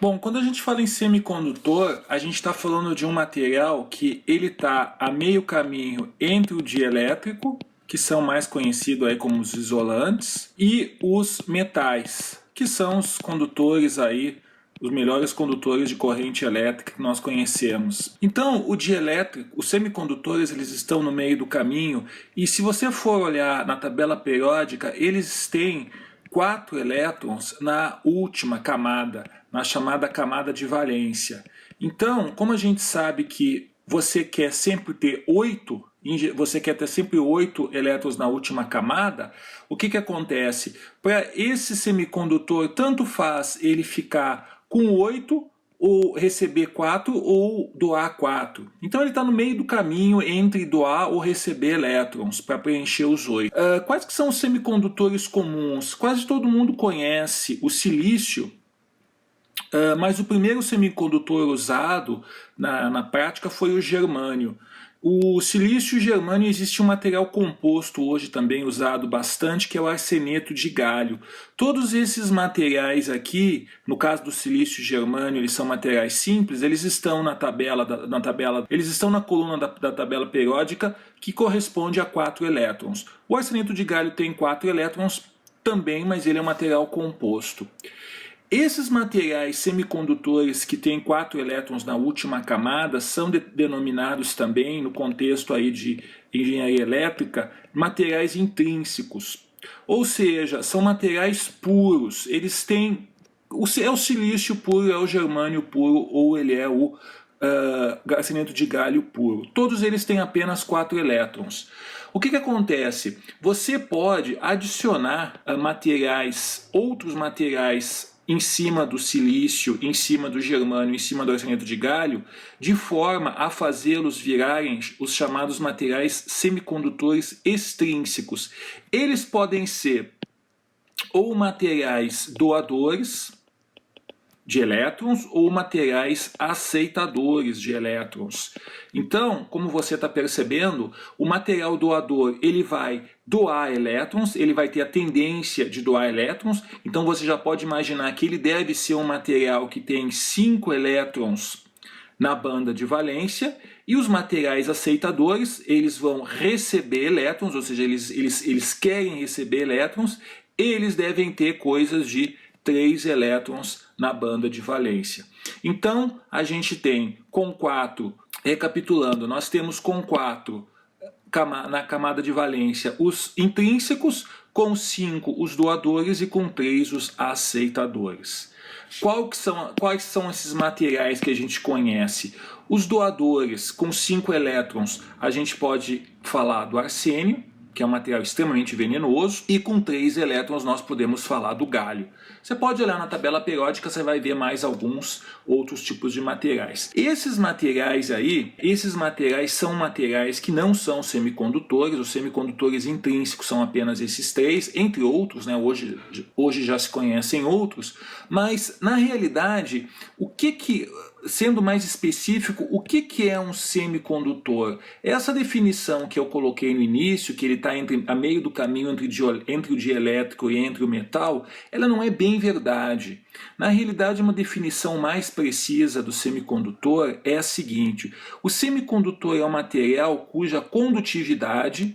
Bom, quando a gente fala em semicondutor, a gente está falando de um material que ele está a meio caminho entre o dielétrico, que são mais conhecidos aí como os isolantes, e os metais, que são os condutores aí, os melhores condutores de corrente elétrica que nós conhecemos. Então, o dielétrico, os semicondutores, eles estão no meio do caminho, e se você for olhar na tabela periódica, eles têm 4 elétrons na última camada, na chamada camada de valência. Então, como a gente sabe que você quer sempre ter 8, você quer ter sempre 8 elétrons na última camada, o que acontece? Para esse semicondutor, tanto faz ele ficar com 8, ou receber 4 ou doar 4. Então ele está no meio do caminho entre doar ou receber elétrons para preencher os 8. Quais que são os semicondutores comuns? Quase todo mundo conhece o silício, mas o primeiro semicondutor usado na prática foi o germânio. O silício e o germânio existe um material composto hoje também usado bastante, que é o arseneto de galho. Todos esses materiais aqui, no caso do silício e germânio, eles são materiais simples, eles estão na eles estão na coluna da tabela periódica, que corresponde a 4 elétrons. O arseneto de galho tem 4 elétrons também, mas ele é um material composto. Esses materiais semicondutores que têm 4 elétrons na última camada são denominados também, no contexto aí de engenharia elétrica, materiais intrínsecos. Ou seja, são materiais puros, eles têm, é o silício puro, é o germânio puro, ou ele é o arseneto de galho puro. Todos eles têm apenas 4 elétrons. O que acontece? Você pode adicionar outros materiais em cima do silício, em cima do germânio, em cima do arseneto de galho, de forma a fazê-los virarem os chamados materiais semicondutores extrínsecos. Eles podem ser ou materiais doadores de elétrons ou materiais aceitadores de elétrons. Então, como você está percebendo, o material doador ele vai doar elétrons, ele vai ter a tendência de doar elétrons, então você já pode imaginar que ele deve ser um material que tem 5 elétrons na banda de valência, e os materiais aceitadores, eles vão receber elétrons, ou seja, eles querem receber elétrons, eles devem ter coisas de 3 elétrons na banda de valência. Então, a gente tem com 4, recapitulando, nós temos com 4 na camada de valência os intrínsecos, com 5 os doadores e com 3 os aceitadores. Quais são esses materiais que a gente conhece? Os doadores com 5 elétrons, a gente pode falar do arsênio, que é um material extremamente venenoso, e com 3 elétrons nós podemos falar do galho. Você pode olhar na tabela periódica, você vai ver mais alguns outros tipos de materiais. Esses materiais são materiais que não são semicondutores, os semicondutores intrínsecos são apenas esses 3, entre outros, né? Hoje já se conhecem outros, mas na realidade, sendo mais específico, o que é um semicondutor? Essa definição que eu coloquei no início, que ele está a meio do caminho entre o dielétrico e entre o metal, ela não é bem verdade. Na realidade, uma definição mais precisa do semicondutor é a seguinte: o semicondutor é um material cuja condutividade,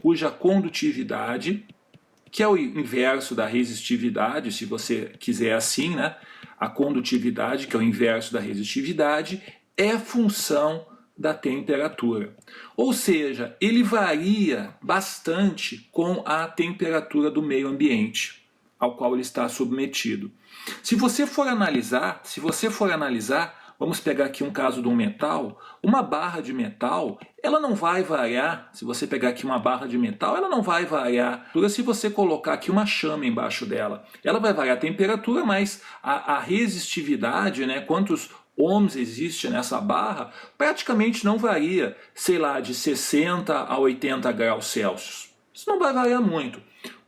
que é o inverso da resistividade, se você quiser assim, né? A condutividade, que é o inverso da resistividade, é função da temperatura. Ou seja, ele varia bastante com a temperatura do meio ambiente ao qual ele está submetido. Se você for analisar, vamos pegar aqui um caso de um metal, uma barra de metal, ela não vai variar, se você pegar aqui uma barra de metal, ela não vai variar. Se você colocar aqui uma chama embaixo dela, ela vai variar a temperatura, mas a resistividade, né, quantos ohms existe nessa barra, praticamente não varia, sei lá, de 60 a 80 graus Celsius. Isso não vai variar muito.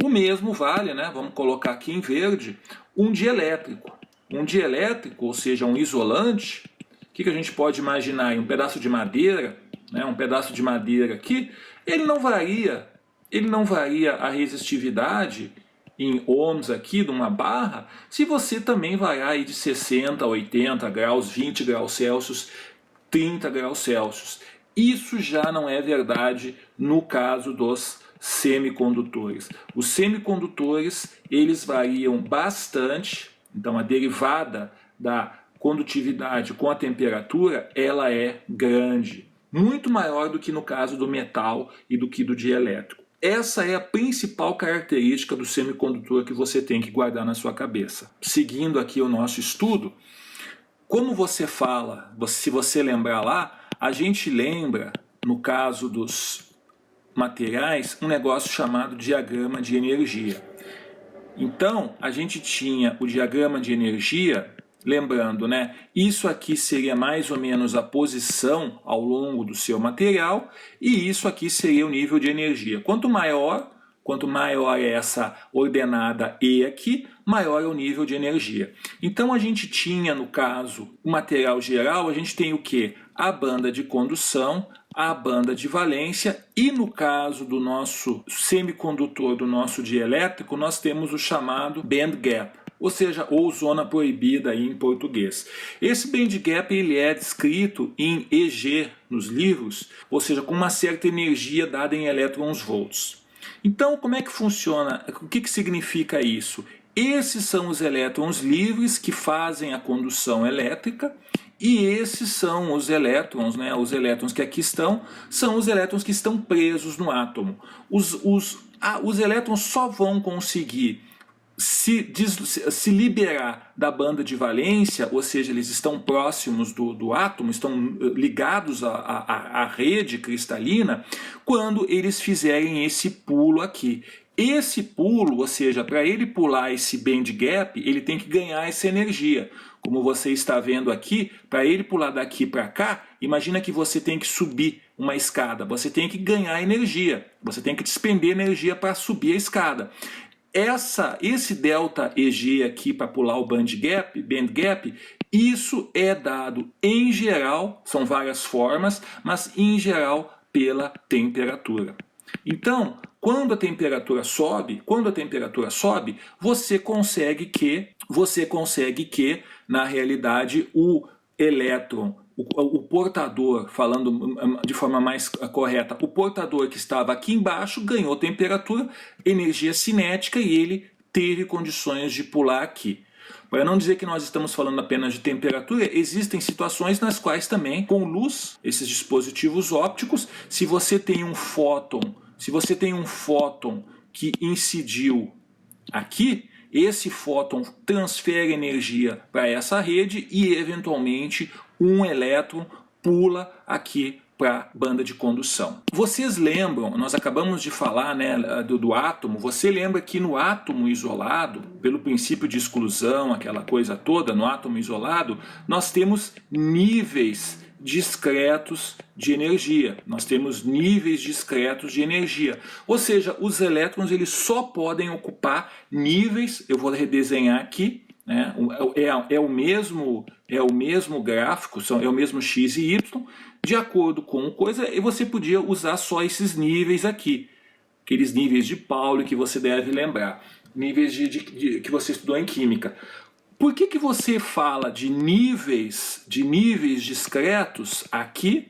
O mesmo vale, né, vamos colocar aqui em verde, um dielétrico. Um dielétrico, ou seja, um isolante, o que a gente pode imaginar? Um pedaço de madeira, né, um pedaço de madeira aqui, ele não varia a resistividade em ohms aqui de uma barra, se você também variar aí de 60 a 80 graus, 20 graus Celsius, 30 graus Celsius. Isso já não é verdade no caso dos semicondutores. Os semicondutores, eles variam bastante, então a derivada da condutividade com a temperatura, ela é grande, muito maior do que no caso do metal e do que do dielétrico. Essa é a principal característica do semicondutor que você tem que guardar na sua cabeça. Seguindo aqui o nosso estudo, como você fala, se você lembrar lá, a gente lembra, no caso dos materiais, um negócio chamado diagrama de energia. Então, a gente tinha o diagrama de energia, lembrando, né? Isso aqui seria mais ou menos a posição ao longo do seu material e isso aqui seria o nível de energia. Quanto maior é essa ordenada E aqui, maior é o nível de energia. Então a gente tinha, no caso, o material geral, a gente tem o quê? A banda de condução, a banda de valência e no caso do nosso semicondutor, do nosso dielétrico, nós temos o chamado band gap, ou seja, ou zona proibida aí em português. Esse band gap ele é descrito em EG nos livros, ou seja, com uma certa energia dada em elétrons volts. Então, como é que funciona? O que significa isso? Esses são os elétrons livres que fazem a condução elétrica e esses são os elétrons, né? Os elétrons que aqui estão, são os elétrons que estão presos no átomo. Os elétrons só vão conseguir se liberar da banda de valência, ou seja, eles estão próximos do átomo, estão ligados à rede cristalina, quando eles fizerem esse pulo aqui. Esse pulo, ou seja, para ele pular esse band gap, ele tem que ganhar essa energia. Como você está vendo aqui, para ele pular daqui para cá, imagina que você tem que subir uma escada, você tem que ganhar energia, você tem que despender energia para subir a escada. Esse delta EG aqui para pular o band gap, isso é dado em geral, são várias formas, mas em geral pela temperatura. Então, quando a temperatura sobe, você consegue que na realidade o elétron, o portador, falando de forma mais correta, o portador que estava aqui embaixo ganhou temperatura, energia cinética e ele teve condições de pular aqui. Para não dizer que nós estamos falando apenas de temperatura, existem situações nas quais também, com luz, esses dispositivos ópticos, se você tem um fóton que incidiu aqui, esse fóton transfere energia para essa rede e eventualmente um elétron pula aqui para a banda de condução. Vocês lembram, nós acabamos de falar, né, do átomo, você lembra que no átomo isolado, pelo princípio de exclusão, aquela coisa toda, no átomo isolado, nós temos níveis discretos de energia. Nós temos níveis discretos de energia. Ou seja, os elétrons eles só podem ocupar níveis, eu vou redesenhar aqui, né? É o mesmo gráfico, é o mesmo x e y, de acordo com coisa, e você podia usar só esses níveis aqui, aqueles níveis de Pauli que você deve lembrar, níveis que você estudou em química. Por que você fala de níveis discretos aqui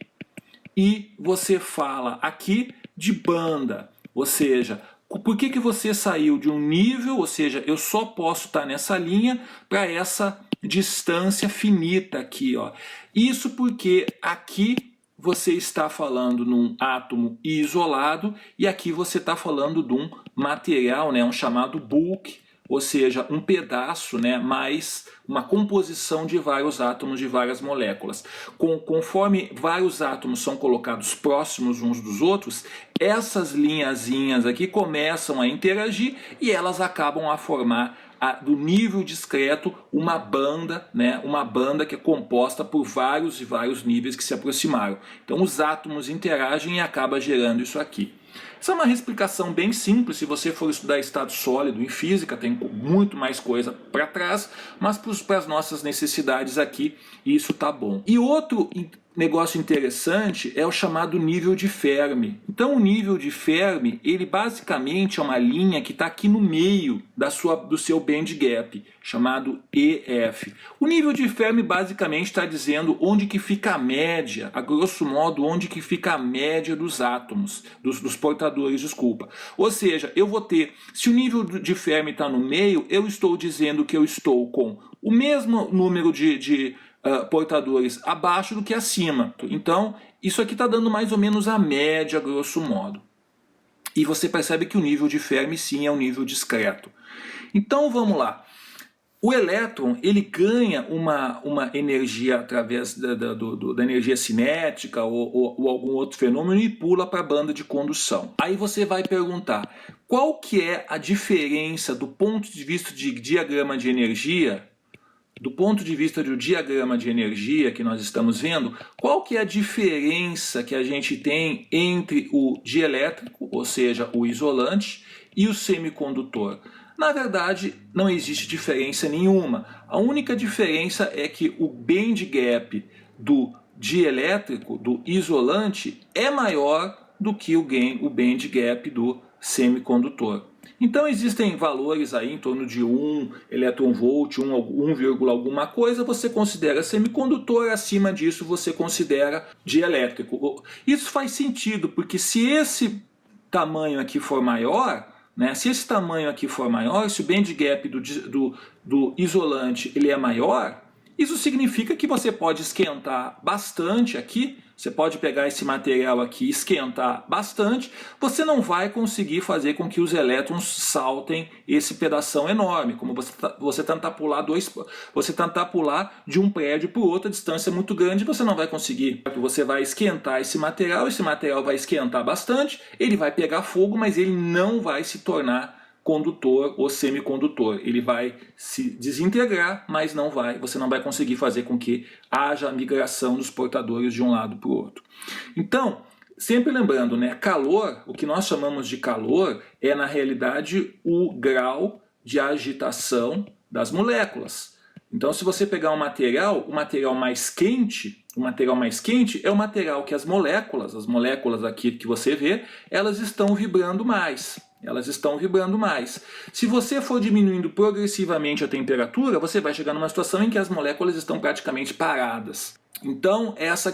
e você fala aqui de banda? Ou seja, por que você saiu de um nível, ou seja, eu só posso estar nessa linha para essa distância finita aqui, ó. Isso porque aqui você está falando num átomo isolado e aqui você está falando de um material, né, um chamado bulk, ou seja, um pedaço, né, mais uma composição de vários átomos de várias moléculas. Conforme vários átomos são colocados próximos uns dos outros, essas linhazinhas aqui começam a interagir e elas acabam a formar do nível discreto uma banda, né, uma banda que é composta por vários e vários níveis que se aproximaram. Então os átomos interagem e acaba gerando isso aqui. Essa é uma explicação bem simples, se você for estudar estado sólido em física, tem muito mais coisa para trás, mas para as nossas necessidades aqui, isso tá bom. E outro negócio interessante é o chamado nível de Fermi. Então o nível de Fermi, ele basicamente é uma linha que está aqui no meio do seu band gap, chamado EF. O nível de Fermi basicamente está dizendo onde que fica a média, a grosso modo, onde que fica a média dos átomos, dos portadores, desculpa. Ou seja, eu vou ter, se o nível de Fermi está no meio, eu estou dizendo que eu estou com o mesmo número de portadores abaixo do que acima. Então, isso aqui está dando mais ou menos a média, grosso modo. E você percebe que o nível de Fermi, sim, é um nível discreto. Então, vamos lá. O elétron, ele ganha uma energia através da energia cinética ou algum outro fenômeno e pula para a banda de condução. Aí você vai perguntar, qual que é a diferença do ponto de vista de diagrama de energia? Do ponto de vista do diagrama de energia que nós estamos vendo, qual que é a diferença que a gente tem entre o dielétrico, ou seja, o isolante, e o semicondutor? Na verdade, não existe diferença nenhuma. A única diferença é que o band gap do dielétrico, do isolante, é maior do que o band gap do semicondutor. Então existem valores aí em torno de 1 elétron-volt, 1, alguma coisa, você considera semicondutor, acima disso você considera dielétrico. Isso faz sentido, porque se esse tamanho aqui for maior, né, se esse tamanho aqui for maior, se o band gap do isolante ele é maior, isso significa que você pode esquentar bastante aqui, você pode pegar esse material aqui e esquentar bastante, você não vai conseguir fazer com que os elétrons saltem esse pedação enorme, como você tentar pular de um prédio para o outro, a distância é muito grande, você não vai conseguir. Você vai esquentar esse material vai esquentar bastante, ele vai pegar fogo, mas ele não vai se tornar condutor ou semicondutor. Ele vai se desintegrar, mas você não vai conseguir fazer com que haja migração dos portadores de um lado para o outro. Então, sempre lembrando, né, calor, o que nós chamamos de calor é na realidade o grau de agitação das moléculas. Então, se você pegar o material mais quente, é o material que as moléculas aqui que você vê, elas estão vibrando mais. Se você for diminuindo progressivamente a temperatura, você vai chegar numa situação em que as moléculas estão praticamente paradas. Então, esse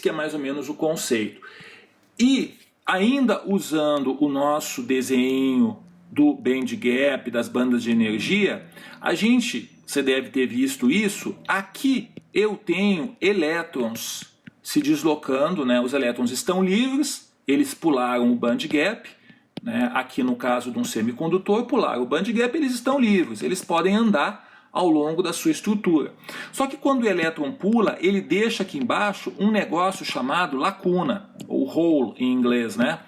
que é mais ou menos o conceito. E, ainda usando o nosso desenho do band gap, das bandas de energia, você deve ter visto isso, aqui eu tenho elétrons se deslocando, né? Os elétrons estão livres, eles pularam o band gap, né? Aqui no caso de um semicondutor, pularam o band gap, eles estão livres, eles podem andar ao longo da sua estrutura. Só que quando o elétron pula, ele deixa aqui embaixo um negócio chamado lacuna, ou hole em inglês, né?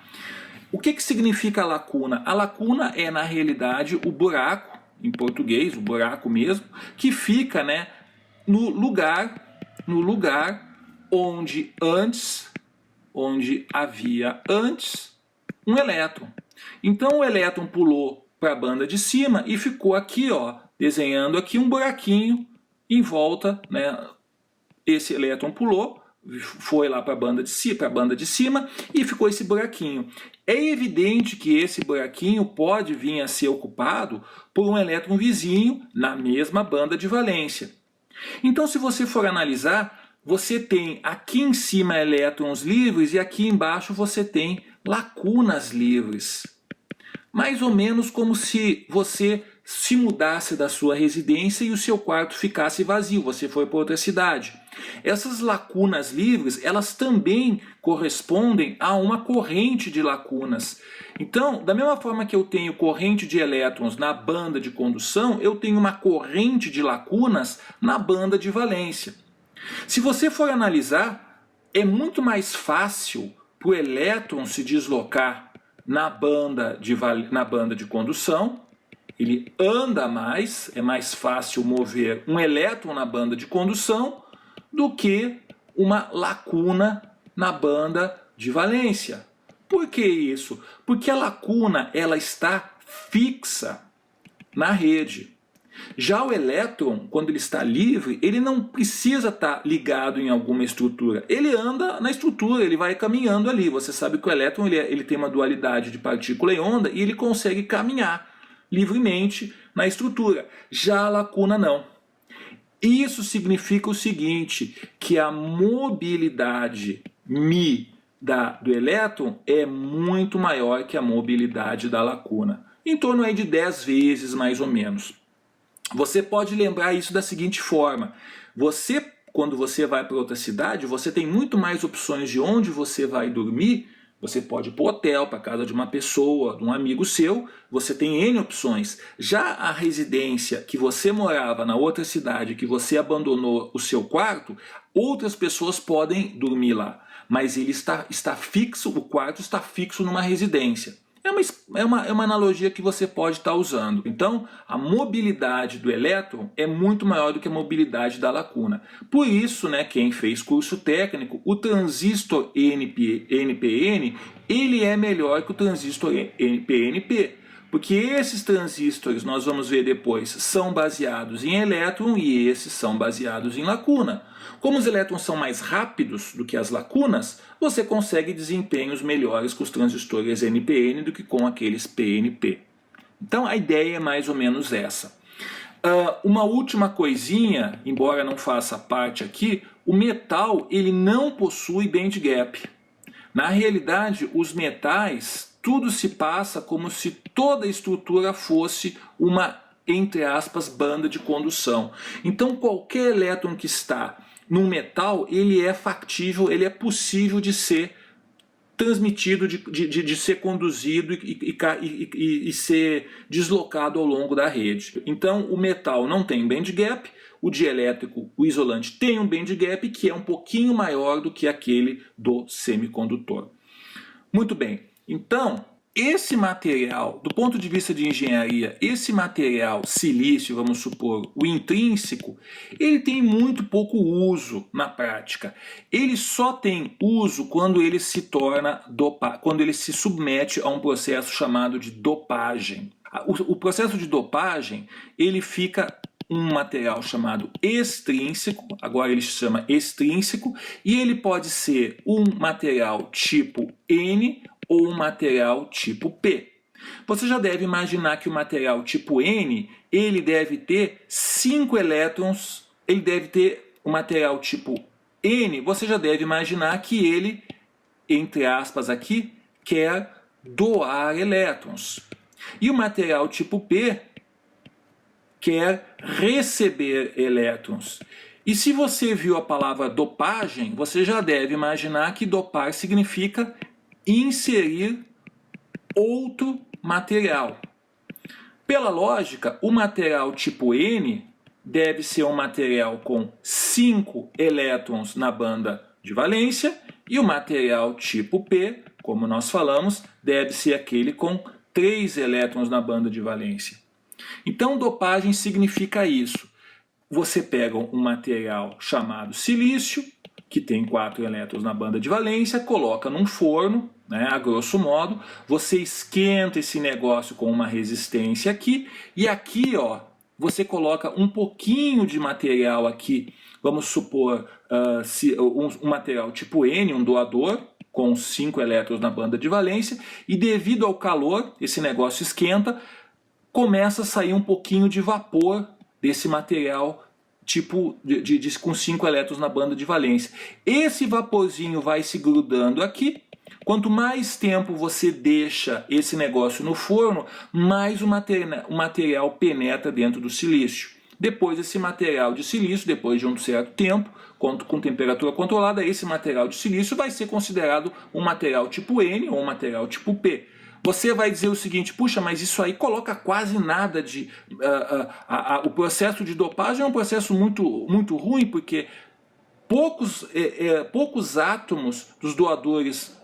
O que significa a lacuna? A lacuna é, na realidade, o buraco, em português, o buraco mesmo, que fica, né, no lugar onde havia antes um elétron. Então o elétron pulou para a banda de cima e ficou aqui, ó, desenhando aqui um buraquinho em volta, né? Esse elétron pulou, foi lá para a banda de cima e ficou esse buraquinho. É evidente que esse buraquinho pode vir a ser ocupado por um elétron vizinho na mesma banda de valência. Então, se você for analisar, você tem aqui em cima elétrons livres e aqui embaixo você tem lacunas livres. Mais ou menos como se você se mudasse da sua residência e o seu quarto ficasse vazio, você foi para outra cidade. Essas lacunas livres, elas também correspondem a uma corrente de lacunas. Então, da mesma forma que eu tenho corrente de elétrons na banda de condução, eu tenho uma corrente de lacunas na banda de valência. Se você for analisar, é muito mais fácil para o elétron se deslocar na banda de condução, ele anda mais, é mais fácil mover um elétron na banda de condução do que uma lacuna na banda de valência. Por que isso? Porque a lacuna ela está fixa na rede. Já o elétron, quando ele está livre, ele não precisa estar ligado em alguma estrutura. Ele anda na estrutura, ele vai caminhando ali. Você sabe que o elétron ele tem uma dualidade de partícula e onda e ele consegue caminhar livremente na estrutura. Já a lacuna não. Isso significa o seguinte, que a mobilidade μ do elétron é muito maior que a mobilidade da lacuna. Em torno aí de 10 vezes mais ou menos. Você pode lembrar isso da seguinte forma. Quando você vai para outra cidade, você tem muito mais opções de onde você vai dormir. Você pode ir para o hotel, para a casa de uma pessoa, de um amigo seu. Você tem N opções. Já a residência que você morava na outra cidade, que você abandonou o seu quarto, outras pessoas podem dormir lá. Mas ele está fixo, o quarto está fixo numa residência. É uma analogia que você pode estar usando. Então, a mobilidade do elétron é muito maior do que a mobilidade da lacuna. Por isso, né, quem fez curso técnico, o transistor NPN, ele é melhor que o transistor PNP. Porque esses transistores, nós vamos ver depois, são baseados em elétron e esses são baseados em lacuna. Como os elétrons são mais rápidos do que as lacunas, você consegue desempenhos melhores com os transistores NPN do que com aqueles PNP. Então a ideia é mais ou menos essa. Uma última coisinha, embora não faça parte aqui, o metal ele não possui band gap. Na realidade, os metais, tudo se passa como se toda a estrutura fosse uma, entre aspas, banda de condução. Então qualquer elétron que está num metal, ele é factível, ele é possível de ser transmitido, de ser conduzido e ser deslocado ao longo da rede. Então o metal não tem band gap, o dielétrico, o isolante, tem um band gap que é um pouquinho maior do que aquele do semicondutor. Muito bem, então esse material, do ponto de vista de engenharia, esse material silício, vamos supor, o intrínseco, ele tem muito pouco uso na prática. Ele só tem uso quando ele se torna quando ele se submete a um processo chamado de dopagem. O processo de dopagem, ele fica um material chamado extrínseco, agora ele se chama extrínseco, e ele pode ser um material tipo N ou um material tipo P. Você já deve imaginar que o material tipo N, ele deve ter 5 elétrons, ele deve ter o material tipo N, você já deve imaginar que ele, entre aspas aqui, quer doar elétrons. E o material tipo P quer receber elétrons. E se você viu a palavra dopagem, você já deve imaginar que dopar significa inserir outro material. Pela lógica, o material tipo N deve ser um material com 5 elétrons na banda de valência e o material tipo P, como nós falamos, deve ser aquele com 3 elétrons na banda de valência. Então, dopagem significa isso. Você pega um material chamado silício, que tem 4 elétrons na banda de valência, coloca num forno, né, a grosso modo, você esquenta esse negócio com uma resistência aqui, e aqui ó, você coloca um pouquinho de material aqui, vamos supor um material tipo N, um doador, com 5 elétrons na banda de valência, e devido ao calor, esse negócio esquenta, começa a sair um pouquinho de vapor desse material tipo com 5 elétrons na banda de valência. Esse vaporzinho vai se grudando aqui. Quanto mais tempo você deixa esse negócio no forno, mais o material penetra dentro do silício. Depois esse material de silício, depois de um certo tempo, com temperatura controlada, esse material de silício vai ser considerado um material tipo N ou um material tipo P. Você vai dizer o seguinte, puxa, mas isso aí coloca quase nada de... o processo de dopagem é um processo muito ruim, porque poucos átomos dos doadores,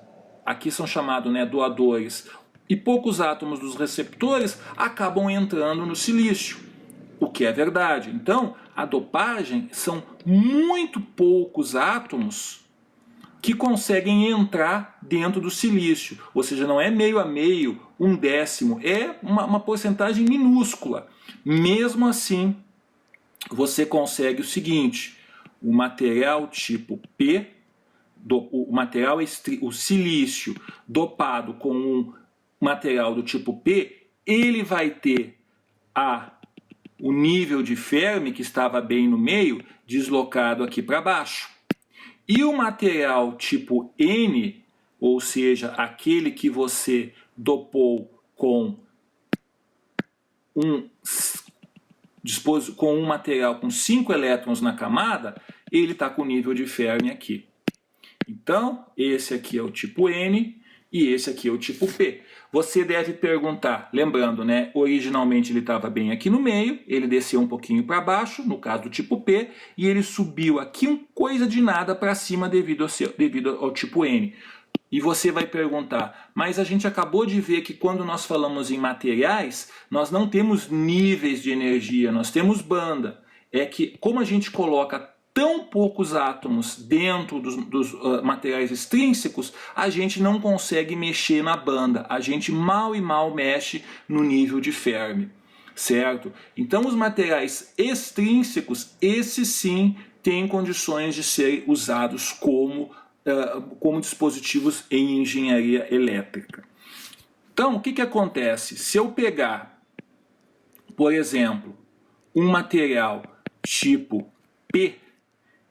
aqui são chamados, né, doadores, e poucos átomos dos receptores acabam entrando no silício, o que é verdade. Então, a dopagem são muito poucos átomos que conseguem entrar dentro do silício. Ou seja, não é meio a meio, 1/10, é uma porcentagem minúscula. Mesmo assim, você consegue o seguinte: o material tipo P, o silício dopado com um material do tipo P, ele vai ter o nível de Fermi, que estava bem no meio, deslocado aqui para baixo. E o material tipo N, ou seja, aquele que você dopou com um material com 5 elétrons na camada, ele está com o nível de Fermi aqui. Então, esse aqui é o tipo N e esse aqui é o tipo P. Você deve perguntar, lembrando, né, originalmente ele estava bem aqui no meio, ele desceu um pouquinho para baixo, no caso do tipo P, e ele subiu aqui coisa de nada para cima devido ao tipo N. E você vai perguntar, mas a gente acabou de ver que quando nós falamos em materiais, nós não temos níveis de energia, nós temos banda. É que como a gente coloca tão poucos átomos dentro dos materiais extrínsecos, a gente não consegue mexer na banda, a gente mal e mal mexe no nível de Fermi, certo? Então os materiais extrínsecos, esses sim têm condições de serem usados como dispositivos em engenharia elétrica. Então, o que acontece? Se eu pegar, por exemplo, um material tipo P,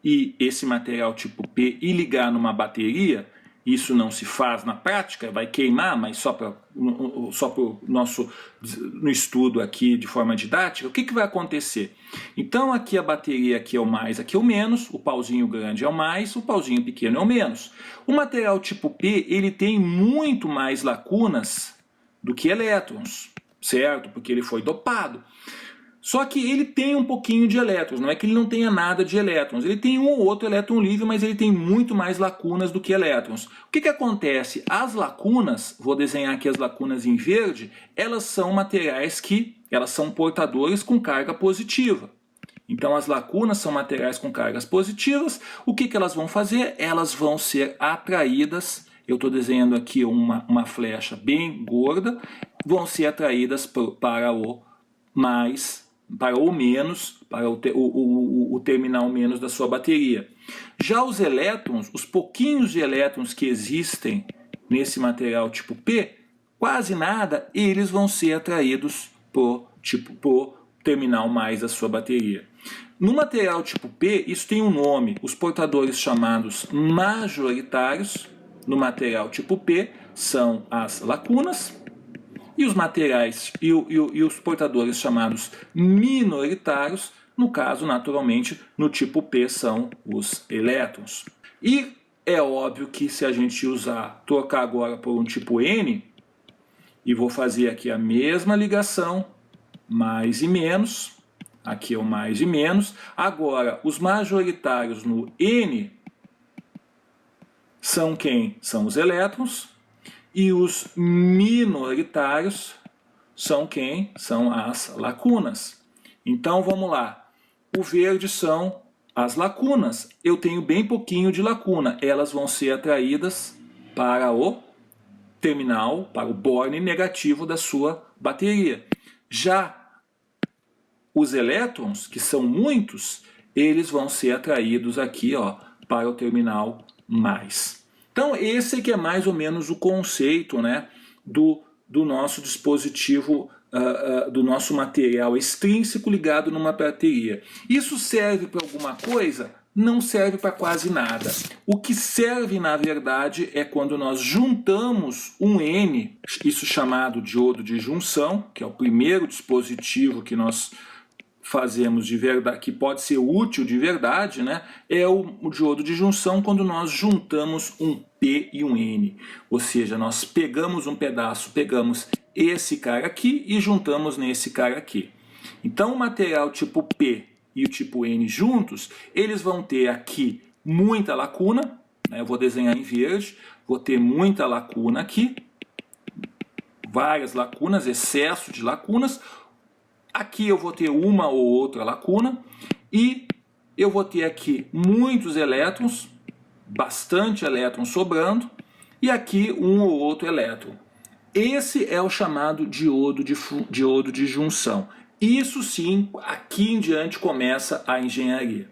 e esse material tipo P e ligar numa bateria, isso não se faz na prática, vai queimar, mas só para o nosso no estudo aqui de forma didática, o que vai acontecer? Então aqui a bateria aqui é o mais, aqui é o menos, o pauzinho grande é o mais, o pauzinho pequeno é o menos. O material tipo P, ele tem muito mais lacunas do que elétrons, certo? Porque ele foi dopado. Só que ele tem um pouquinho de elétrons, não é que ele não tenha nada de elétrons. Ele tem um ou outro elétron livre, mas ele tem muito mais lacunas do que elétrons. O que acontece? As lacunas, vou desenhar aqui as lacunas em verde, elas são materiais elas são portadores com carga positiva. Então as lacunas são materiais com cargas positivas. O que elas vão fazer? Elas vão ser atraídas, eu estou desenhando aqui uma flecha bem gorda, vão ser atraídas para o menos, para o terminal menos da sua bateria. Já os elétrons, os pouquinhos de elétrons que existem nesse material tipo P, quase nada, eles vão ser atraídos por terminal mais da sua bateria. No material tipo P, isso tem um nome, os portadores chamados majoritários, no material tipo P, são as lacunas, e os materiais e os portadores chamados minoritários, no caso, naturalmente, no tipo P são os elétrons. E é óbvio que se a gente trocar agora por um tipo N, e vou fazer aqui a mesma ligação, mais e menos, aqui é o mais e menos, agora os majoritários no N são quem? São os elétrons. E os minoritários são quem? São as lacunas. Então vamos lá. O verde são as lacunas. Eu tenho bem pouquinho de lacuna. Elas vão ser atraídas para o terminal, para o borne negativo da sua bateria. Já os elétrons, que são muitos, eles vão ser atraídos aqui, ó, para o terminal mais. Então esse que é mais ou menos o conceito, né, do nosso dispositivo, do nosso material extrínseco ligado numa bateria. Isso serve para alguma coisa? Não serve para quase nada. O que serve na verdade é quando nós juntamos um N, isso chamado diodo de junção, que é o primeiro dispositivo que nós fazemos de verdade, que pode ser útil de verdade, né? É o diodo de junção quando nós juntamos um P e um N. Ou seja, nós pegamos um pedaço, pegamos esse cara aqui e juntamos nesse cara aqui. Então o material tipo P e o tipo N juntos, eles vão ter aqui muita lacuna, né? Eu vou desenhar em verde, vou ter muita lacuna aqui, várias lacunas, excesso de lacunas. Aqui eu vou ter uma ou outra lacuna e eu vou ter aqui muitos elétrons, bastante elétron sobrando, e aqui um ou outro elétron. Esse é o chamado diodo de junção. Isso sim, aqui em diante começa a engenharia.